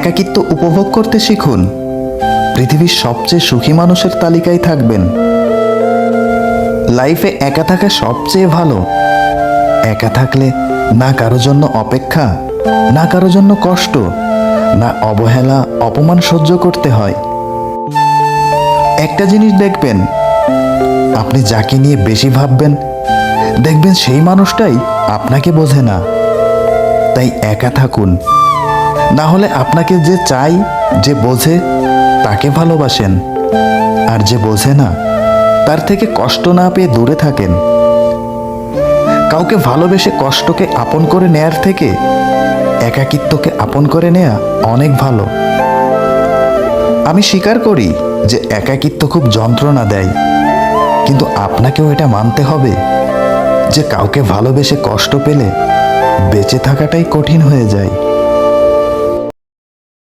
একাকিত্ব উপভোগ করতে শিখুন। পৃথিবীর সবচেয়ে সুখী মানুষের তালিকায় থাকবেন। লাইফে একা থাকা সবচেয়ে ভালো। একা থাকলে না কারো জন্য অপেক্ষা, না কারো জন্য কষ্ট, না অবহেলা অপমান সহ্য করতে হয়। একটা জিনিস দেখবেন, আপনি যাকে নিয়ে বেশি ভাববেন দেখবেন সেই মানুষটাই আপনাকে বোঝে না। তাই একা থাকুন, না হলে আপনাকে যে চাই, যে বোঝে তাকে ভালোবাসেন, আর যে বোঝে না তার থেকে কষ্ট না পেয়ে দূরে থাকেন। কাউকে ভালোবেসে কষ্টকে আপন করে নেয়ার থেকে একাকিত্বকে আপন করে নেয়া অনেক ভালো। আমি স্বীকার করি যে একাকিত্ব খুব যন্ত্রণা দেয়, কিন্তু আপনাকেও এটা মানতে হবে যে কাউকে ভালোবেসে কষ্ট পেলে বেঁচে থাকাটাই কঠিন হয়ে যায়।